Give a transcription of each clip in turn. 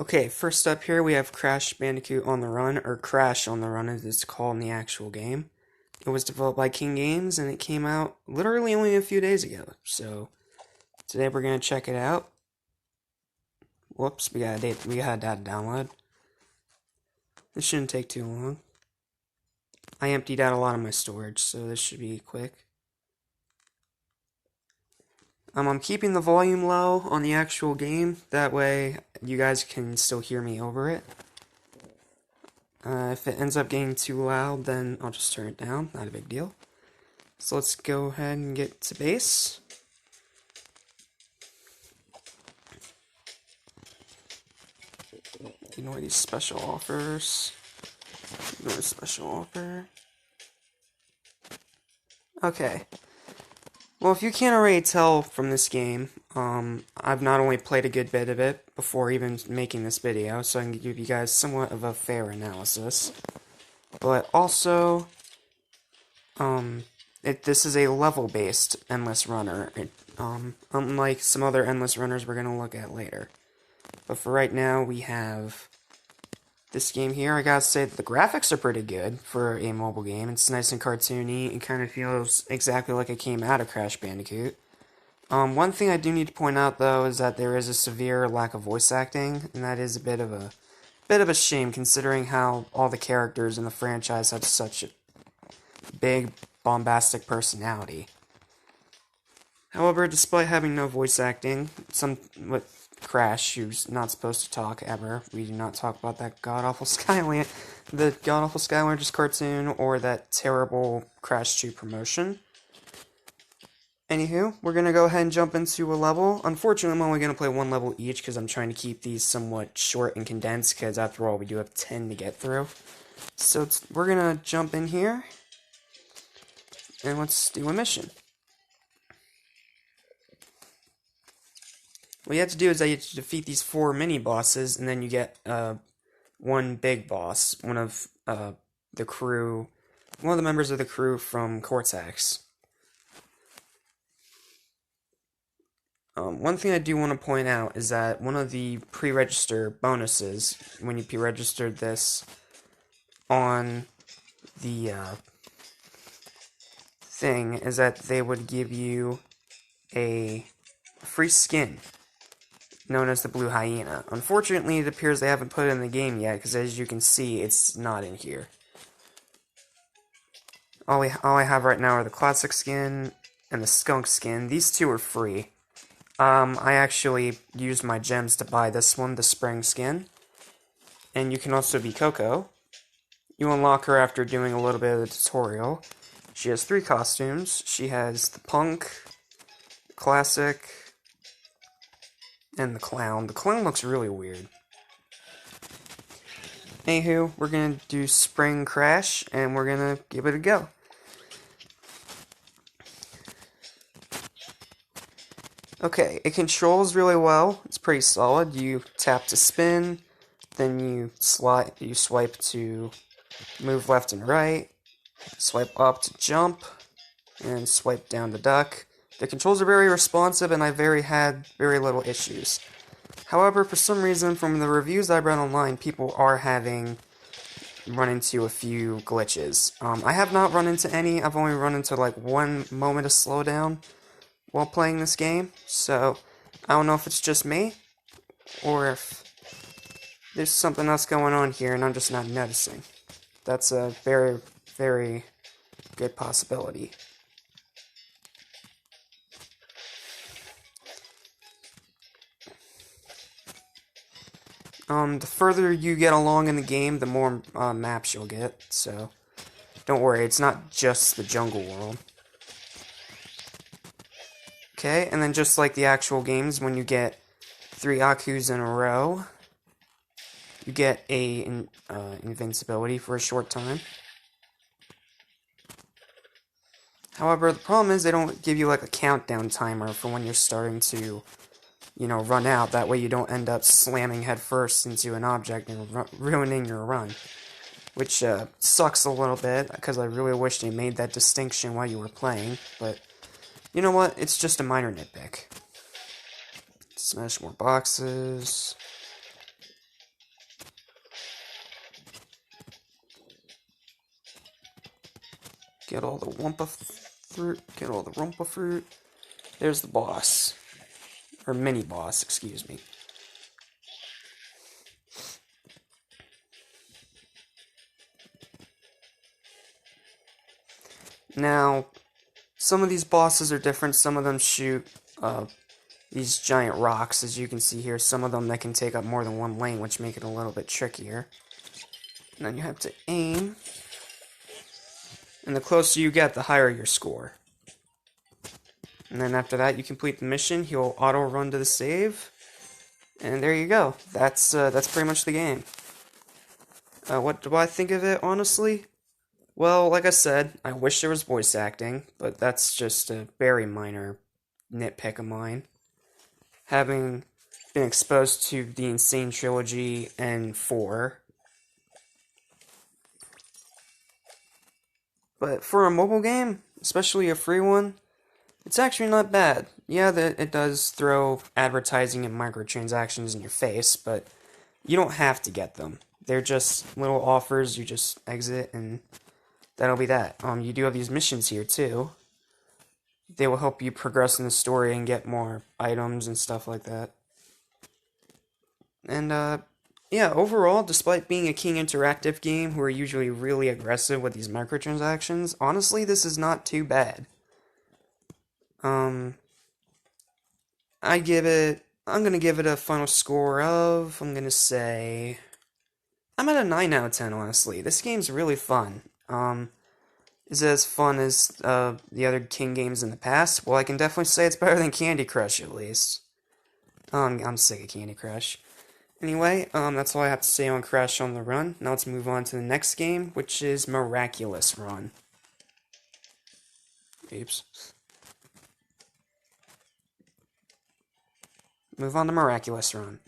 Okay, first up here we have Crash Bandicoot on the Run, or Crash on the Run as it's called in the actual game. It was developed by King Games and it came out literally only a few days ago. So today we're gonna check it out. Whoops, we got that download. This shouldn't take too long. I emptied out a lot of my storage, so this should be quick. I'm keeping the volume low on the actual game, that way you guys can still hear me over it. If it ends up getting too loud, then I'll just turn it down, not a big deal. So let's go ahead and get to base. Ignore these special offers. Ignore the special offer. Okay. Well, if you can't already tell from this game, I've not only played a good bit of it before even making this video, so I can give you guys somewhat of a fair analysis. But also, this is a level-based endless runner, unlike some other endless runners we're going to look at later. But for right now, we have this game here. I gotta say that the graphics are pretty good for a mobile game. It's nice and cartoony. It kind of feels exactly like it came out of Crash Bandicoot. One thing I do need to point out though is that there is a severe lack of voice acting, and that is a bit of a shame considering how all the characters in the franchise have such a big, bombastic personality. However, despite having no voice acting, with Crash, who's not supposed to talk ever. We do not talk about that god-awful Skylanders cartoon, or that terrible Crash 2 promotion. Anywho, we're gonna go ahead and jump into a level. Unfortunately, I'm only gonna play one level each, because I'm trying to keep these somewhat short and condensed, because after all, we do have 10 to get through. So we're gonna jump in here, and let's do a mission. What you have to do is that you have to defeat these 4 mini-bosses, and then you get one big boss, one of the members of the crew from Cortex. One thing I do want to point out is that one of the pre-register bonuses, when you pre-registered this on the thing, is that they would give you a free skin known as the Blue Hyena. Unfortunately, it appears they haven't put it in the game yet, because as you can see, it's not in here. All I have right now are the Classic skin and the Skunk skin. These two are free. I actually used my gems to buy this one, the Spring skin. And you can also be Coco. You unlock her after doing a little bit of the tutorial. She has 3 costumes. She has the Punk, Classic, and the Clown. The Clown looks really weird. Anywho, we're gonna do Spring Crash, and we're gonna give it a go. Okay, it controls really well. It's pretty solid. You tap to spin, then you swipe to move left and right, swipe up to jump, and swipe down to duck. The controls are very responsive, and I've had very little issues. However, for some reason, from the reviews I've read online, people are run into a few glitches. I have not run into any. I've only run into like one moment of slowdown while playing this game. So I don't know if it's just me, or if there's something else going on here, and I'm just not noticing. That's a very, very good possibility. The further you get along in the game, the more maps you'll get, so don't worry, it's not just the jungle world. Okay, and then just like the actual games, when you get 3 Akus in a row, you get a invincibility for a short time. However, the problem is they don't give you like a countdown timer for when you're starting to run out. That way you don't end up slamming headfirst into an object and ruining your run. Which sucks a little bit, because I really wish they made that distinction while you were playing. But, you know what? It's just a minor nitpick. Smash more boxes. Get all the Wumpa fruit. Get all the Rumpa fruit. There's the boss. Or mini-boss, excuse me. Now, some of these bosses are different. Some of them shoot these giant rocks, as you can see here. Some of them that can take up more than one lane, which make it a little bit trickier. And then you have to aim. And the closer you get, the higher your score. And then after that, you complete the mission. He'll auto-run to the save. And there you go. That's pretty much the game. What do I think of it, honestly? Well, like I said, I wish there was voice acting, but that's just a very minor nitpick of mine. Having been exposed to the Insane Trilogy and 4. But for a mobile game, especially a free one, it's actually not bad. Yeah, it does throw advertising and microtransactions in your face, but you don't have to get them. They're just little offers, you just exit, and that'll be that. You do have these missions here, too. They will help you progress in the story and get more items and stuff like that. And, yeah, overall, despite being a King Interactive game who are usually really aggressive with these microtransactions, honestly, this is not too bad. I'm gonna give it a final score of, I'm gonna say, I'm at a 9 out of 10, honestly. This game's really fun. Is it as fun as the other King games in the past? Well, I can definitely say it's better than Candy Crush, at least. I'm sick of Candy Crush. Anyway, that's all I have to say on Crash on the Run. Now let's move on to the next game, which is Miraculous Run. Oops. Move on to Miraculous Run.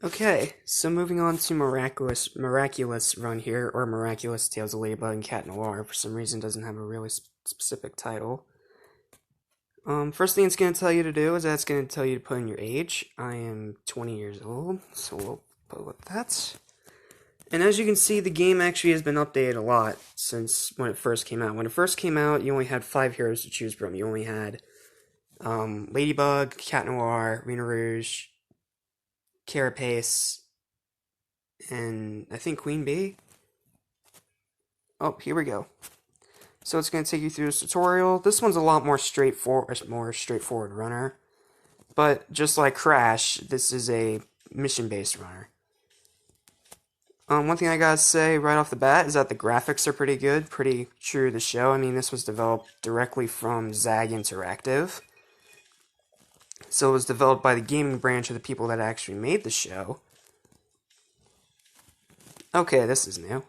Okay, so moving on to Miraculous Run here, or Miraculous Tales of Ladybug and Cat Noir. For some reason, doesn't have a really specific title. First thing it's going to tell you to do is that it's going to tell you to put in your age. I am 20 years old, so we'll put with that. And as you can see, the game actually has been updated a lot since when it first came out. When it first came out, you only had 5 heroes to choose from. You only had Ladybug, Cat Noir, Rena Rouge, Carapace, and I think Queen Bee. Oh, here we go. So it's going to take you through this tutorial. This one's a lot more straightforward runner. But just like Crash, this is a mission-based runner. One thing I gotta say right off the bat is that the graphics are pretty good, pretty true to the show. I mean, this was developed directly from Zag Interactive. So it was developed by the gaming branch of the people that actually made the show. Okay, this is new.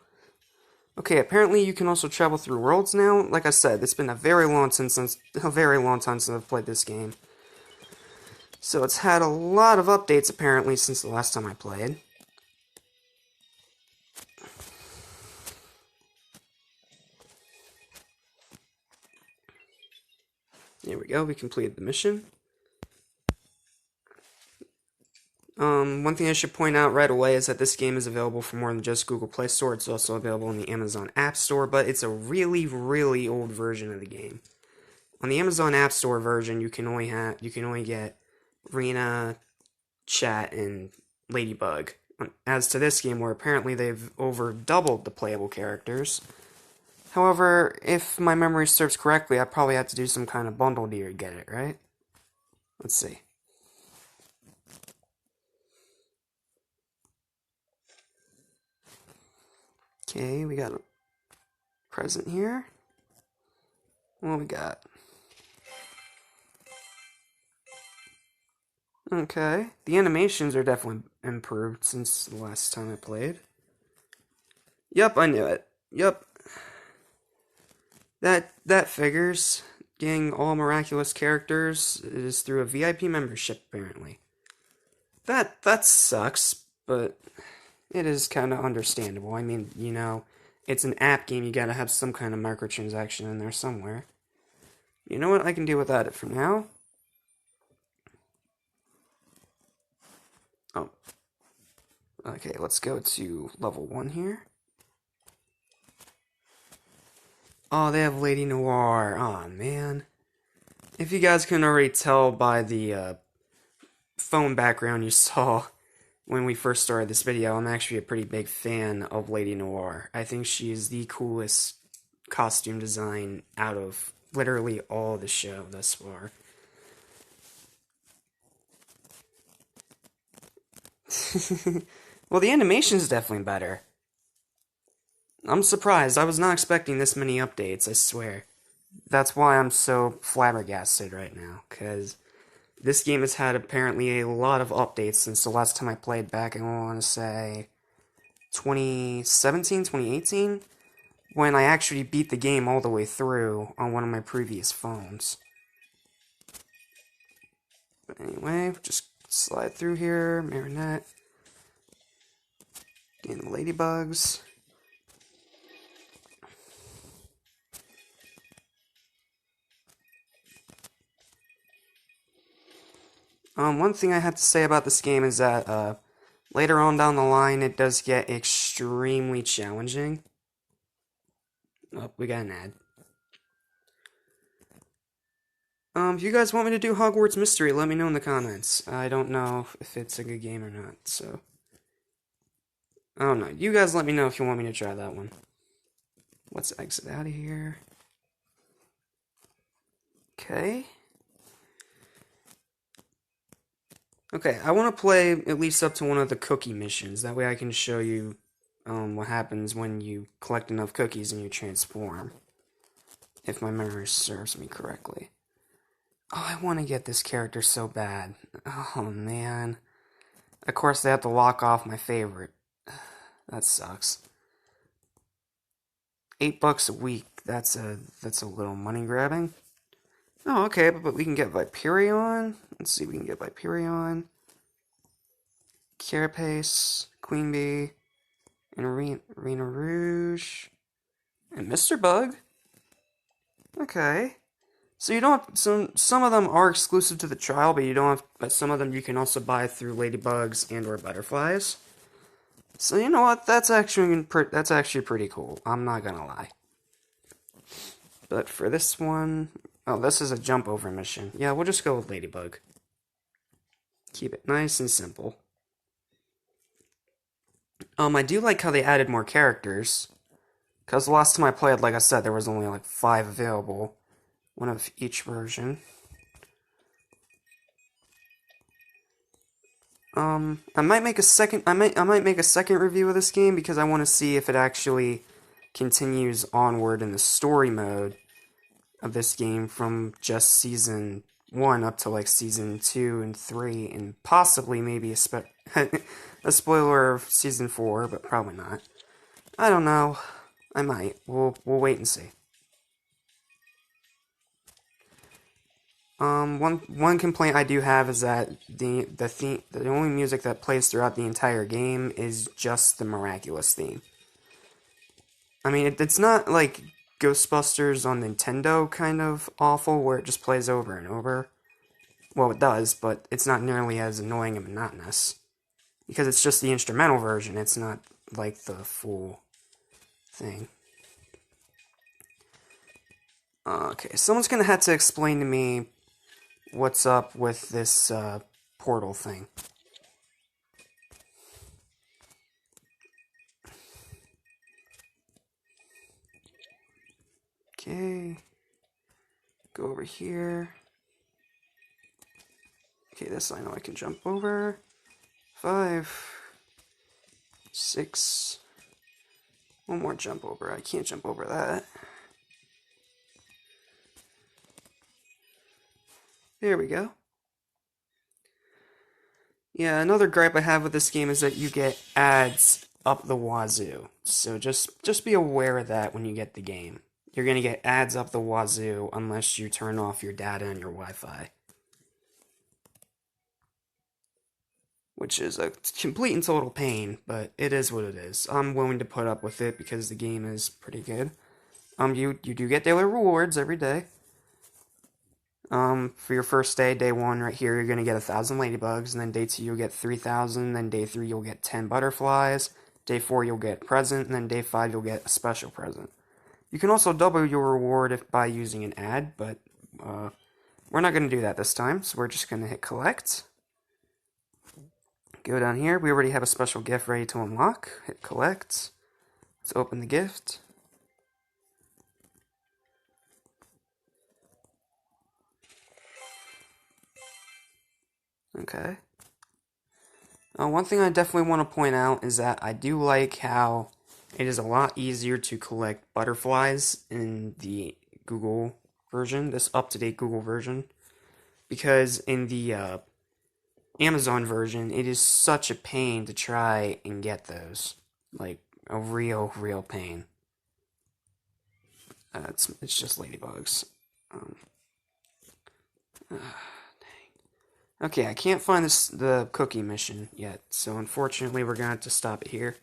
Okay, apparently you can also travel through worlds now. Like I said, it's been a very long time since I've played this game. So it's had a lot of updates apparently since the last time I played. There we go, we completed the mission. One thing I should point out right away is that this game is available for more than just Google Play Store. It's also available in the Amazon App Store, but it's a really, really old version of the game. On the Amazon App Store version, you can only get Rena, Chat, and Ladybug. As to this game, where apparently they've over doubled the playable characters. However, if my memory serves correctly, I probably have to do some kind of bundle deal to get it, right? Let's see. Okay, we got a present here. What we got? Okay, the animations are definitely improved since the last time I played. Yep, I knew it. Yep. That figures. getting all Miraculous characters is through a VIP membership, apparently. That sucks, but it is kind of understandable. I mean, you know, it's an app game, you gotta have some kind of microtransaction in there somewhere. You know what, I can deal without it for now. Oh. Okay, let's go to level 1 here. Oh, they have Lady Noir. Oh, man. If you guys can already tell by the phone background you saw when we first started this video, I'm actually a pretty big fan of Lady Noir. I think she is the coolest costume design out of literally all the show thus far. Well, the animation is definitely better. I'm surprised. I was not expecting this many updates, I swear. That's why I'm so flabbergasted right now, because this game has had apparently a lot of updates since the last time I played back, I want to say 2017, 2018, when I actually beat the game all the way through on one of my previous phones. But anyway, just slide through here, Marinette, getting the ladybugs. One thing I have to say about this game is that, later on down the line, it does get extremely challenging. Oh, we got an ad. If you guys want me to do Hogwarts Mystery, let me know in the comments. I don't know if it's a good game or not, so... I don't know. You guys let me know if you want me to try that one. Let's exit out of here. Okay. Okay, I want to play at least up to one of the cookie missions. That way I can show you what happens when you collect enough cookies and you transform. If my memory serves me correctly. Oh, I want to get this character so bad. Oh, man. Of course, they have to lock off my favorite. That sucks. $8 a week. That's a little money grabbing. Oh, okay, but we can get Viperion. Let's see, we can get Viperion, Carapace, Queen Bee, and Arena Rouge, and Mr. Bug. Okay. So you don't have, some of them are exclusive to the trial, but you don't have, but some of them you can also buy through ladybugs and or butterflies. So you know what? That's actually pretty cool. I'm not gonna lie. But for this one, oh, this is a jump over mission. Yeah, we'll just go with ladybug. Keep it nice and simple. I do like how they added more characters. Because the last time I played, like I said, there was only like 5 available. One of each version. I might make a second review of this game because I want to see if it actually continues onward in the story mode of this game from just season 1 up to like season 2 and 3 and possibly maybe a spoiler of season 4, but probably not. I don't know. I might. We'll wait and see. One complaint I do have is that the only music that plays throughout the entire game is just the Miraculous theme. I mean, it's not like Ghostbusters on Nintendo kind of awful, where it just plays over and over. Well, it does, but it's not nearly as annoying and monotonous. Because it's just the instrumental version, it's not like the full thing. Okay, someone's gonna have to explain to me what's up with this portal thing. Okay. Go over here. Okay, this I know I can jump over. 5, 6. One more jump over. I can't jump over that. There we go. Yeah, another gripe I have with this game is that you get ads up the wazoo. So just be aware of that when you get the game. you're going to get ads up the wazoo unless you turn off your data and your Wi-Fi. Which is a complete and total pain, but it is what it is. I'm willing to put up with it because the game is pretty good. You do get daily rewards every day. For your first day, day 1, right here, you're gonna get 1,000 ladybugs, and then day 2 you'll get 3,000, then day 3 you'll get 10 butterflies, day 4 you'll get a present, and then day 5 you'll get a special present. You can also double your reward by using an ad, but we're not gonna do that this time, so we're just gonna hit collect. Go down here. We already have a special gift ready to unlock. Hit collect. Let's open the gift. Okay. One thing I definitely want to point out is that I do like how it is a lot easier to collect butterflies in the Google version, this up-to-date Google version, because in the Amazon version, it is such a pain to try and get those. Like, a real pain. It's just ladybugs. Dang. Okay, I can't find the cookie mission yet, so unfortunately we're going to have to stop it here.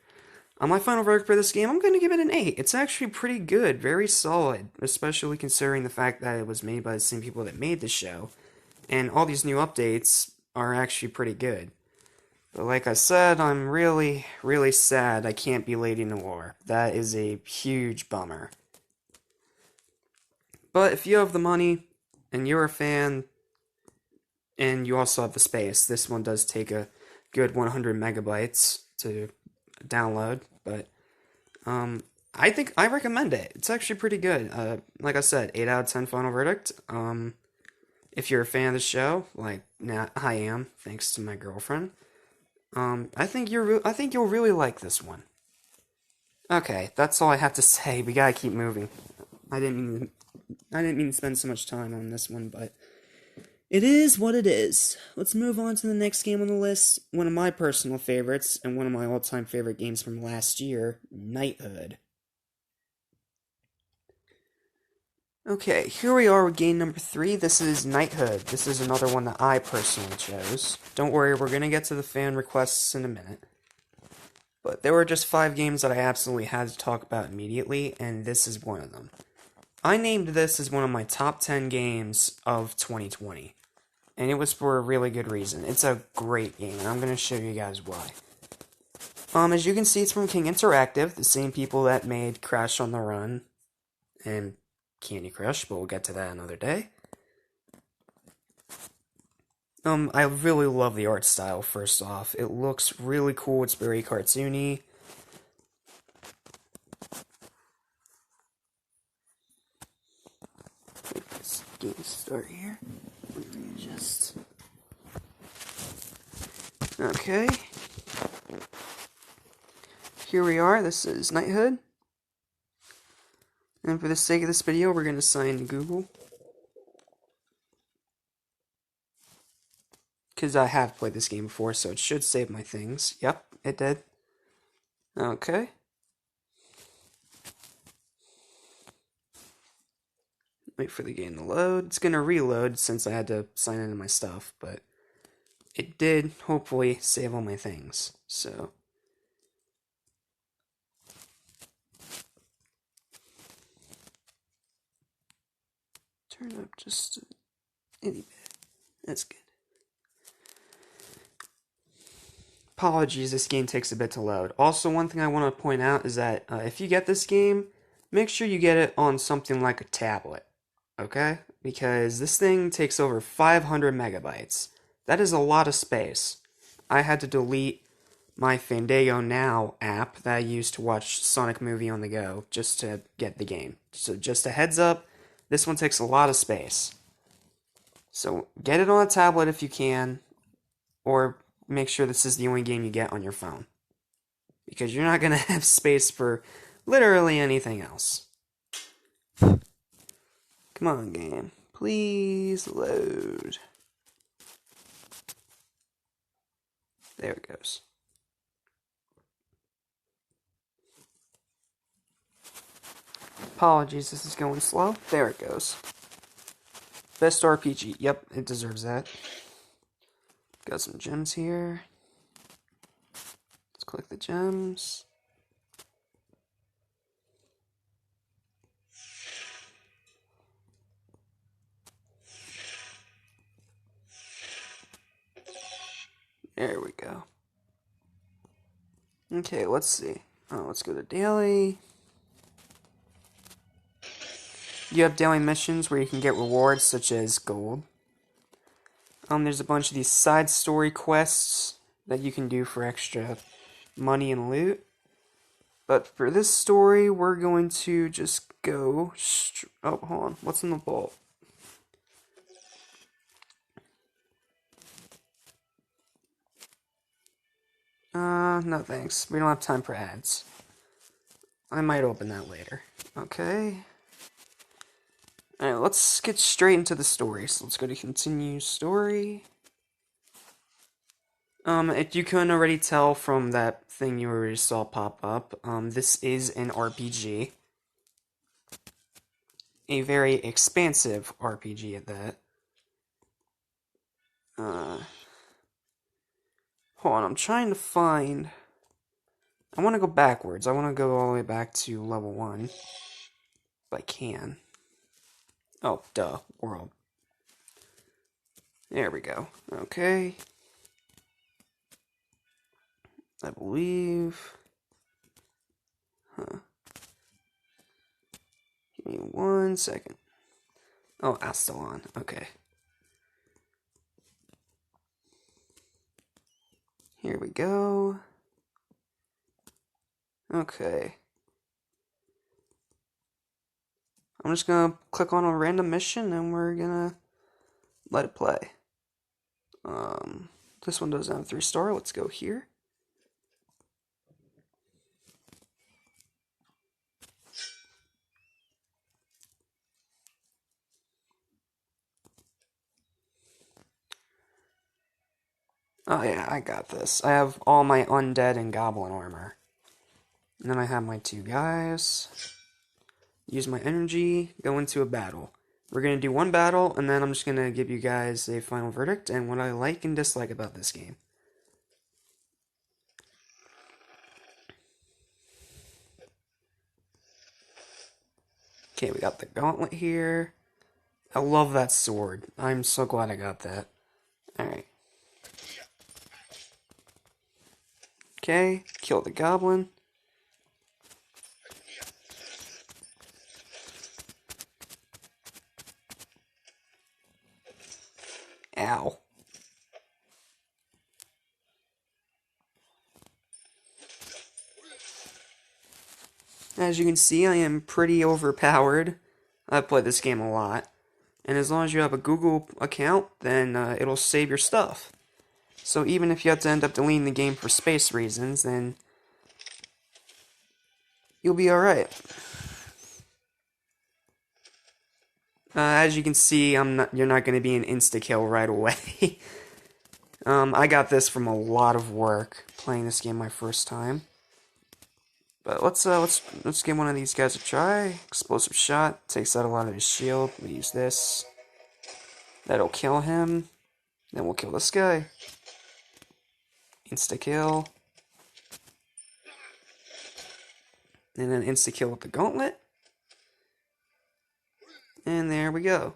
On my final verdict for this game, I'm going to give it an 8. It's actually pretty good, very solid, especially considering the fact that it was made by the same people that made the show, and all these new updates are actually pretty good. But like I said, I'm really sad I can't be Lady Noir. That is a huge bummer. But if you have the money, and you're a fan, and you also have the space, this one does take a good 100 megabytes to download, but I recommend it. It's actually pretty good. Like I said, 8 out of 10 final verdict. If you're a fan of the show, like I am, thanks to my girlfriend, I think you'll really like this one. Okay, that's all I have to say. We gotta keep moving. I didn't mean to spend so much time on this one, but it is what it is. Let's move on to the next game on the list. One of my personal favorites, and one of my all-time favorite games from last year, Knighthood. Okay, here we are with game number 3. This is Knighthood. This is another one that I personally chose. Don't worry, we're going to get to the fan requests in a minute. But there were just 5 games that I absolutely had to talk about immediately, and this is one of them. I named this as one of my top 10 games of 2020. And it was for a really good reason. It's a great game, and I'm going to show you guys why. As you can see, it's from King Interactive, the same people that made Crash on the Run and Candy Crush, but we'll get to that another day. I really love the art style, first off. It looks really cool, it's very cartoony. Wait for this game to start here. Just... Okay. Here we are, this is Knighthood. And for the sake of this video, we're going to sign into Google. Because I have played this game before, so it should save my things. Yep, it did. Okay. Wait for the game to load. It's going to reload since I had to sign into my stuff, but it did hopefully save all my things. So turn up just a itty bit. That's good. Apologies, this game takes a bit to load. Also, one thing I want to point out is that if you get this game, make sure you get it on something like a tablet, okay? Because this thing takes over 500 megabytes. That is a lot of space. I had to delete my Fandango Now app that I used to watch Sonic Movie on the go just to get the game. So just a heads up, this one takes a lot of space. So get it on a tablet if you can, or make sure this is the only game you get on your phone. Because you're not going to have space for literally anything else. Come on, game. Please load. There it goes. Apologies, this is going slow. There it goes. Best RPG. Yep, it deserves that. Got some gems here. Let's collect the gems. There we go. Okay, let's see. Let's go to daily. You have daily missions where you can get rewards such as gold. There's a bunch of these side story quests that you can do for extra money and loot. But for this story, we're going to just go... Oh, hold on. What's in the vault? No thanks. We don't have time for ads. I might open that later. Okay. Alright, let's get straight into the story. So let's go to continue story. If you couldn't already tell from that thing you already saw pop up, this is an RPG. A very expansive RPG at that. Hold on, I'm trying to find... I want to go backwards. I want to go all the way back to level 1. If I can. Oh, duh. World. There we go. Okay. I believe... Huh. Give me 1 second. Oh, Astalon. Okay. Here we go. Okay. I'm just gonna click on a random mission and we're gonna let it play. This one doesn't have 3-star. Let's go here. Oh yeah, I got this. I have all my undead and goblin armor. And then I have my 2 guys. Use my energy, go into a battle. We're going to do 1 battle, and then I'm just going to give you guys a final verdict and what I like and dislike about this game. Okay, we got the gauntlet here. I love that sword. I'm so glad I got that. Alright. Okay, kill the goblin. Ow. As you can see, I am pretty overpowered. I've played this game a lot. And as long as you have a Google account, then it'll save your stuff. So even if you have to end up deleting the game for space reasons, then you'll be alright. As you can see, you're not going to be an insta-kill right away. I got this from a lot of work playing this game my first time. But let's give one of these guys a try. Explosive shot takes out a lot of his shield. We use this. That'll kill him. Then we'll kill this guy. Insta-kill. And then insta-kill with the gauntlet. And there we go.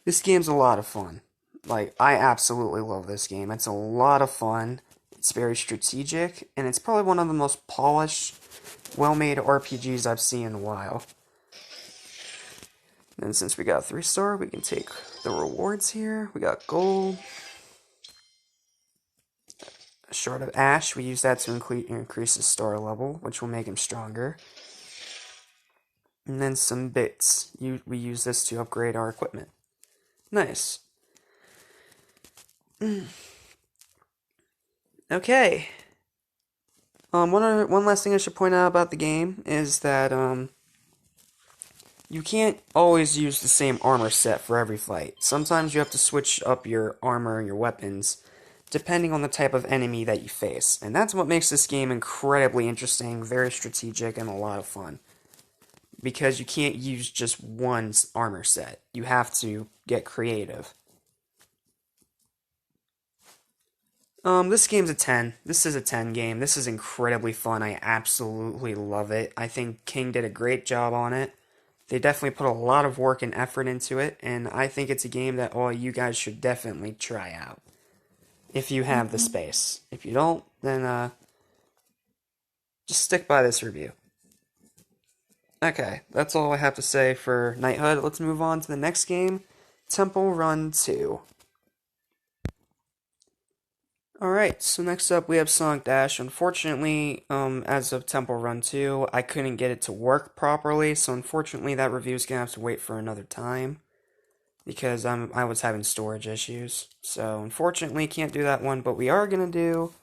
This game's a lot of fun. Like, I absolutely love this game. It's a lot of fun. It's very strategic, and it's probably one of the most polished, well-made RPGs I've seen in a while. And since we got 3-star, we can take the rewards here. We got gold. A shard of ash, we use that to increase his star level, which will make him stronger. And then some bits. We use this to upgrade our equipment. Nice. Okay. One last thing I should point out about the game is that you can't always use the same armor set for every fight. Sometimes you have to switch up your armor and your weapons depending on the type of enemy that you face. And that's what makes this game incredibly interesting, very strategic, and a lot of fun. Because you can't use just one armor set. You have to get creative. This game's a 10. This is a 10 game. This is incredibly fun. I absolutely love it. I think King did a great job on it. They definitely put a lot of work and effort into it, and I think it's a game that all you guys should definitely try out. If you have the space. If you don't, then, just stick by this review. Okay, that's all I have to say for Knighthood. Let's move on to the next game, Temple Run 2. Alright, so next up we have Sonic Dash. Unfortunately, as of Temple Run 2, I couldn't get it to work properly, so unfortunately that review is going to have to wait for another time, because I was having storage issues. So unfortunately can't do that one, but we are going to do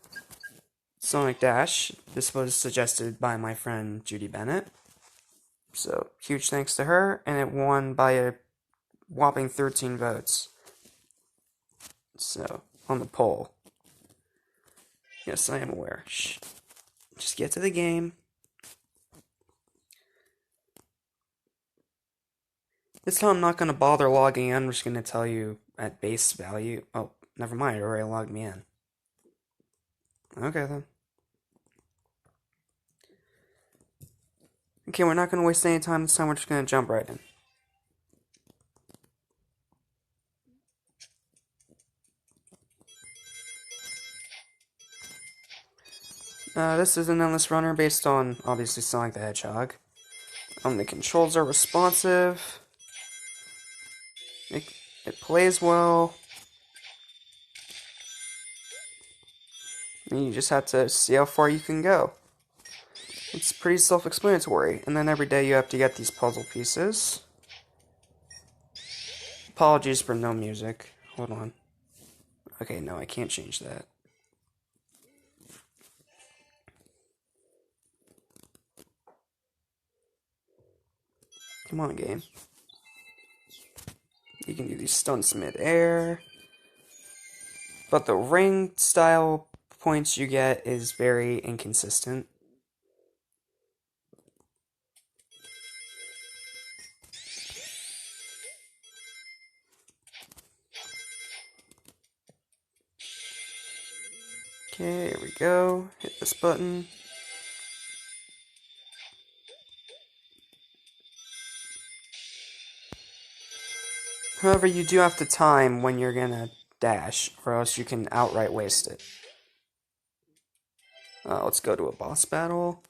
Sonic Dash. This was suggested by my friend Judy Bennett. So huge thanks to her, and it won by a whopping 13 votes. So, on the poll. Yes, I am aware. Shh. Just get to the game. This time I'm not going to bother logging in. I'm just going to tell you at base value. Oh, never mind. It already logged me in. Okay, then. Okay, we're not going to waste any time this time. We're just going to jump right in. This is an endless runner based on, obviously, Sonic the Hedgehog. The controls are responsive. It plays well. And you just have to see how far you can go. It's pretty self-explanatory. And then every day you have to get these puzzle pieces. Apologies for no music. Hold on. Okay, no, I can't change that. Come on, game. You can do these stunts mid-air. But the ring style points you get is very inconsistent. Okay, here we go. Hit this button. However, you do have to time when you're gonna dash, or else you can outright waste it. Let's go to a boss battle.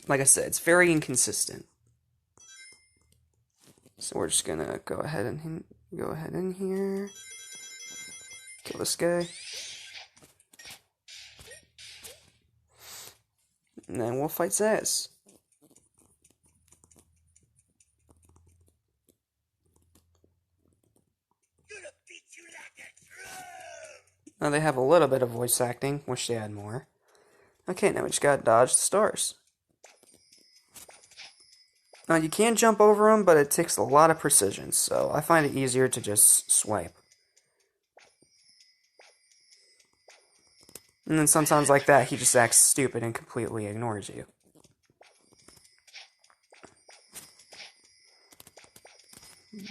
Like I said, it's very inconsistent. So we're just gonna go ahead in here. Kill this guy. And then we'll fight Zaz. Now they have a little bit of voice acting. Wish they had more. Okay, now we just gotta dodge the stars. Now you can jump over them, but it takes a lot of precision, so I find it easier to just swipe. And then sometimes like that, he just acts stupid and completely ignores you.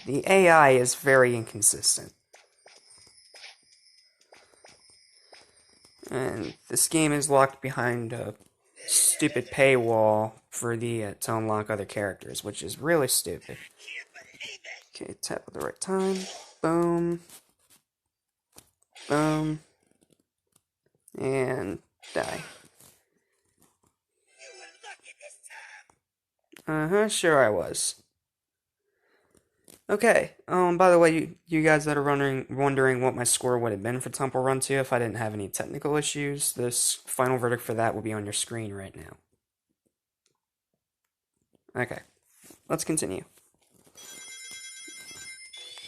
The AI is very inconsistent. And this game is locked behind a stupid paywall for the to unlock other characters, which is really stupid. Okay, tap at the right time. Boom. Boom. And die. Sure I was. Okay, by the way, you guys that are wondering what my score would have been for Temple Run 2 if I didn't have any technical issues, this final verdict for that will be on your screen right now. Okay, let's continue.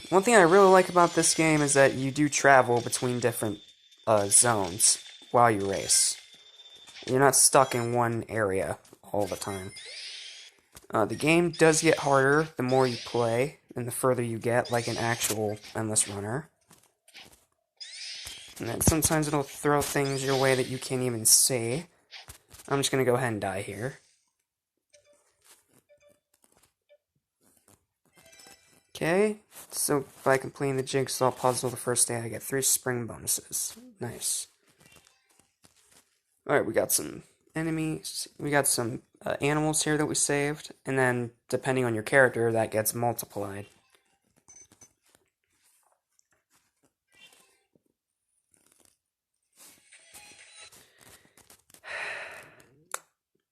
One thing I really like about this game is that you do travel between different zones while you race. You're not stuck in one area all the time. The game does get harder the more you play, and the further you get, like an actual endless runner. And then sometimes it'll throw things your way that you can't even see. I'm just gonna go ahead and die here. Okay, so by completing the jigsaw puzzle the first day, I get 3 spring bonuses. Nice. Alright, we got some enemies. We got some animals here that we saved, and then depending on your character, that gets multiplied.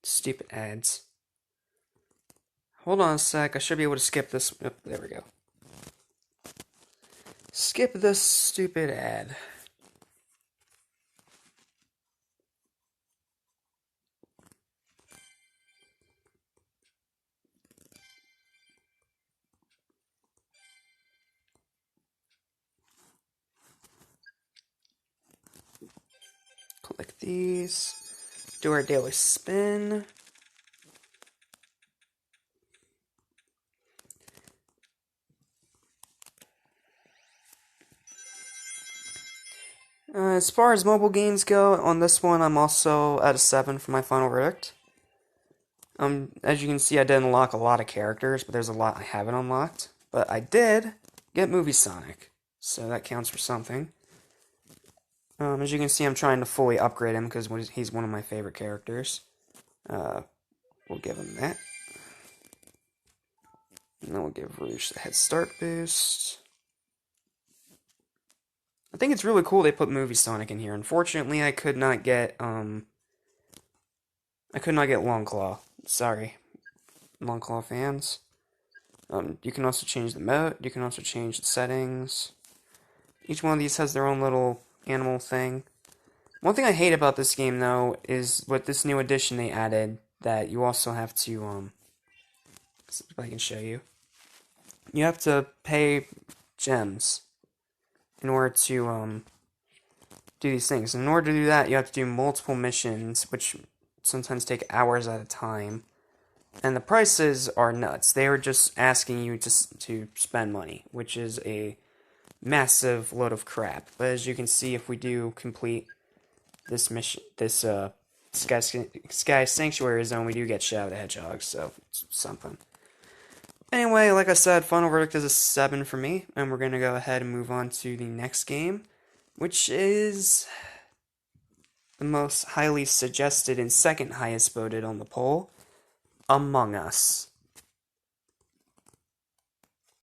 Stupid ads. Hold on a sec, I should be able to skip this. Oh, there we go. Skip this stupid ad. Click these. Do our daily spin. As far as mobile games go, on this one I'm also at a 7 for my final verdict. As you can see, I didn't unlock a lot of characters, but there's a lot I haven't unlocked. But I did get Movie Sonic, so that counts for something. As you can see, I'm trying to fully upgrade him because he's one of my favorite characters. We'll give him that. And then we'll give Rouge the head start boost. I think it's really cool they put Movie Sonic in here. Unfortunately, I could not get Longclaw. Sorry, Longclaw fans. You can also change the mode. You can also change the settings. Each one of these has their own little animal thing. One thing I hate about this game, though, is with this new addition they added that you also have to, if I can show you. You have to pay gems in order to, do these things. And in order to do that, you have to do multiple missions, which sometimes take hours at a time. And the prices are nuts. They are just asking you to spend money, which is a massive load of crap. But as you can see, if we do complete this mission, this Sky Sanctuary Zone, we do get Shadow the Hedgehog, so it's something. Anyway, like I said, final verdict is a 7 for me, and we're going to go ahead and move on to the next game, which is the most highly suggested and second highest voted on the poll, Among Us.